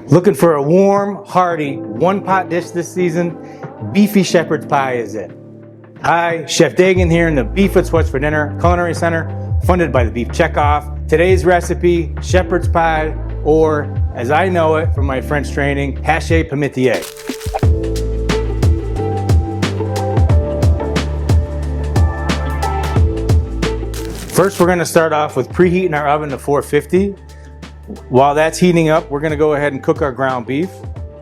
Looking for a warm, hearty, one-pot dish this season? Beefy shepherd's pie is it. Hi, Chef Dagan here in the Beef with What's for Dinner Culinary Center, funded by the Beef Checkoff. Today's recipe, shepherd's pie, or as I know it from my French training, haché pimentier. First, we're going to start off with preheating our oven to 450. While that's heating up, we're going to go ahead and cook our ground beef.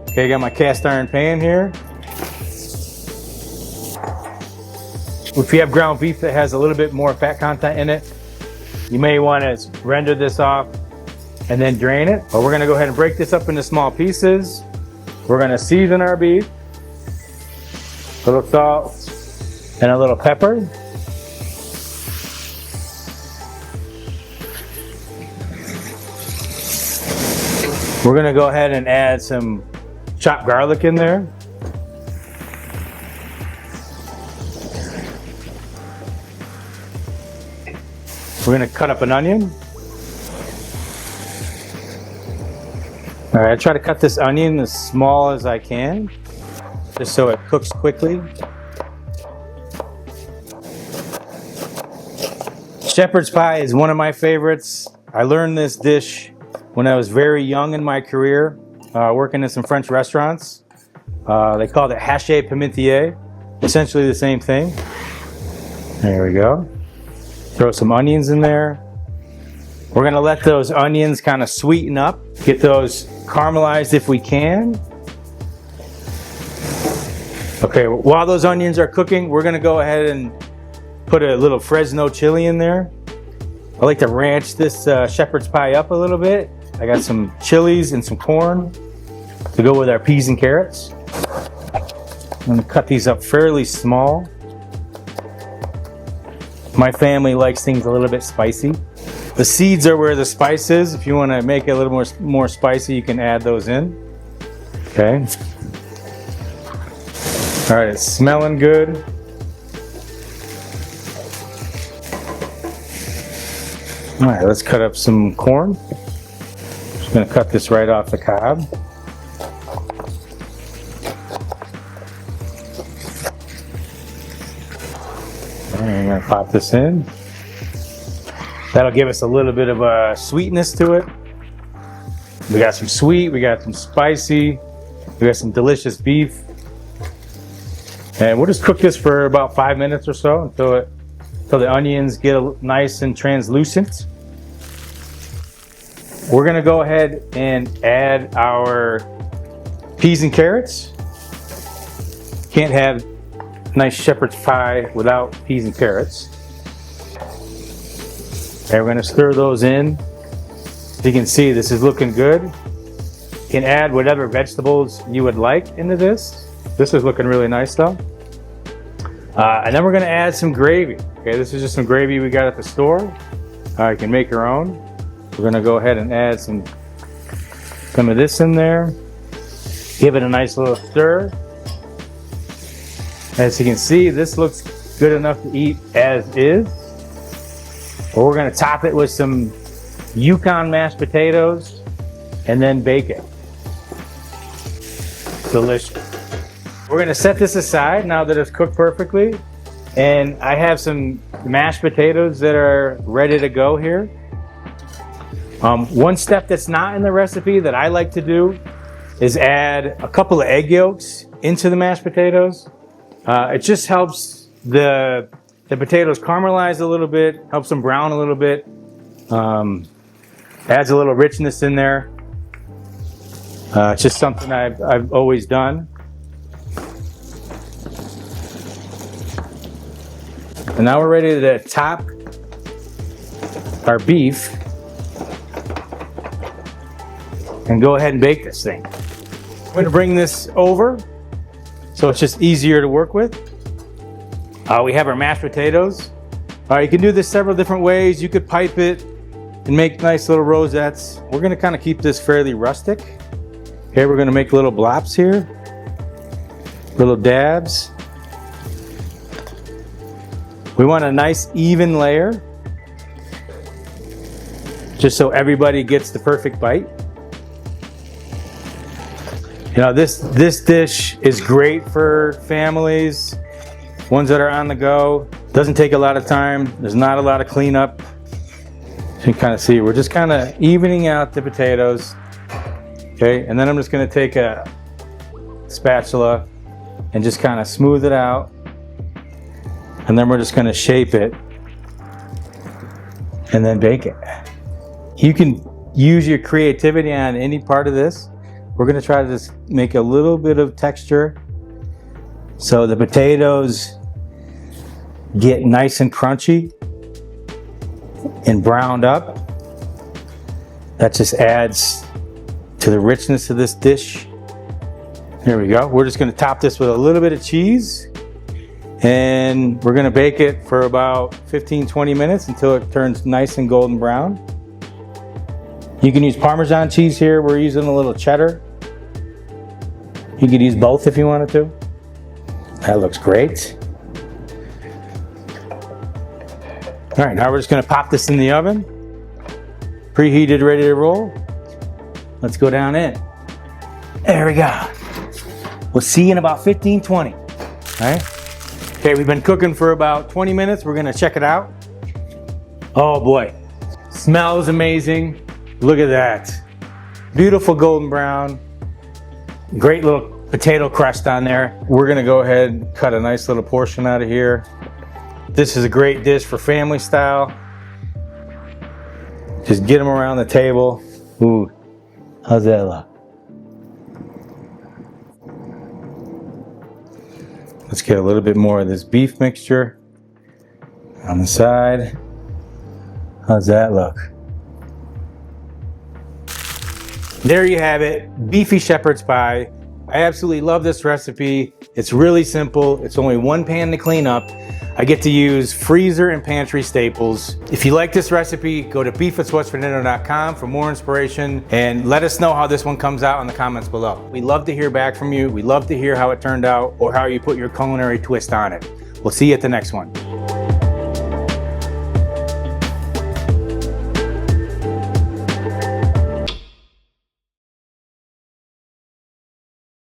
Okay, I got my cast iron pan here. If you have ground beef that has a little bit more fat content in it, you may want to render this off and then drain it. But we're going to go ahead and break this up into small pieces. We're going to season our beef, a little salt and a little pepper. We're going to go ahead and add some chopped garlic in there. We're going to cut up an onion. All right, I try to cut this onion as small as I can, just so it cooks quickly. Shepherd's pie is one of my favorites. I learned this dish when I was very young in my career, working in some French restaurants. They called it haché pimentier, essentially the same thing. There we go. Throw some onions in there. We're gonna let those onions kind of sweeten up, get those caramelized if we can. Okay, while those onions are cooking, we're gonna go ahead and put a little Fresno chili in there. I like to ranch this shepherd's pie up a little bit. I got some chilies and some corn to go with our peas and carrots. I'm gonna cut these up fairly small. My family likes things a little bit spicy. The seeds are where the spice is. If you want to make it a little more spicy, you can add those in. Okay. All right, it's smelling good. All right, let's cut up some corn. Just gonna cut this right off the cob. And I'm gonna pop this in. That'll give us a little bit of a sweetness to it. We got some sweet, we got some spicy, we got some delicious beef. And we'll just cook this for about 5 minutes or so until the onions get nice and translucent. We're gonna go ahead and add our peas and carrots. Can't have nice shepherd's pie without peas and carrots. Okay, we're gonna stir those in. As you can see, this is looking good. You can add whatever vegetables you would like into this. This is looking really nice though. And then we're gonna add some gravy. Okay, this is just some gravy we got at the store. You can make your own. We're gonna go ahead and add some of this in there. Give it a nice little stir. As you can see, this looks good enough to eat as is. But we're gonna top it with some Yukon mashed potatoes and then bake it. Delicious. We're gonna set this aside now that it's cooked perfectly. And I have some mashed potatoes that are ready to go here. One step that's not in the recipe that I like to do is add a couple of egg yolks into the mashed potatoes. It just helps the potatoes caramelize a little bit, helps them brown a little bit, adds a little richness in there. It's just something I've always done. And now we're ready to top our beef and go ahead and bake this thing. I'm going to bring this over so it's just easier to work with. We have our mashed potatoes. You can do this several different ways. You could pipe it and make nice little rosettes. We're going to kind of keep this fairly rustic. Okay, we're going to make little blops here, little dabs. We want a nice even layer, just so everybody gets the perfect bite. You know, this dish is great for families, ones that are on the go. Doesn't take a lot of time. There's not a lot of cleanup. You can kind of see, we're just kind of evening out the potatoes. Okay, and then I'm just going to take a spatula and just kind of smooth it out. And then we're just going to shape it and then bake it. You can use your creativity on any part of this. We're going to try to just make a little bit of texture so the potatoes get nice and crunchy and browned up. That just adds to the richness of this dish. Here we go. We're just going to top this with a little bit of cheese, and we're going to bake it for about 15-20 minutes until it turns nice and golden brown. You can use Parmesan cheese here. We're using a little cheddar. You could use both if you wanted to. That looks great. All right, now we're just going to pop this in the oven. Preheated, ready to roll. Let's go down in. There we go. We'll see you in about 15-20. All right. Okay, we've been cooking for about 20 minutes. We're going to check it out. Oh boy, smells amazing. Look at that. Beautiful golden brown. Great little potato crust on there. We're gonna go ahead and cut a nice little portion out of here. This is a great dish for family style. Just get them around the table. Ooh, how's that look? Let's get a little bit more of this beef mixture on the side. How's that look? There you have it, beefy shepherd's pie. I absolutely love this recipe. It's really simple. It's only one pan to clean up. I get to use freezer and pantry staples. If you like this recipe, go to beefwithswhat'sfordinner.com for more inspiration, and let us know how this one comes out in the comments below. We love to hear back from you. We love to hear how it turned out or how you put your culinary twist on it. We'll see you at the next one.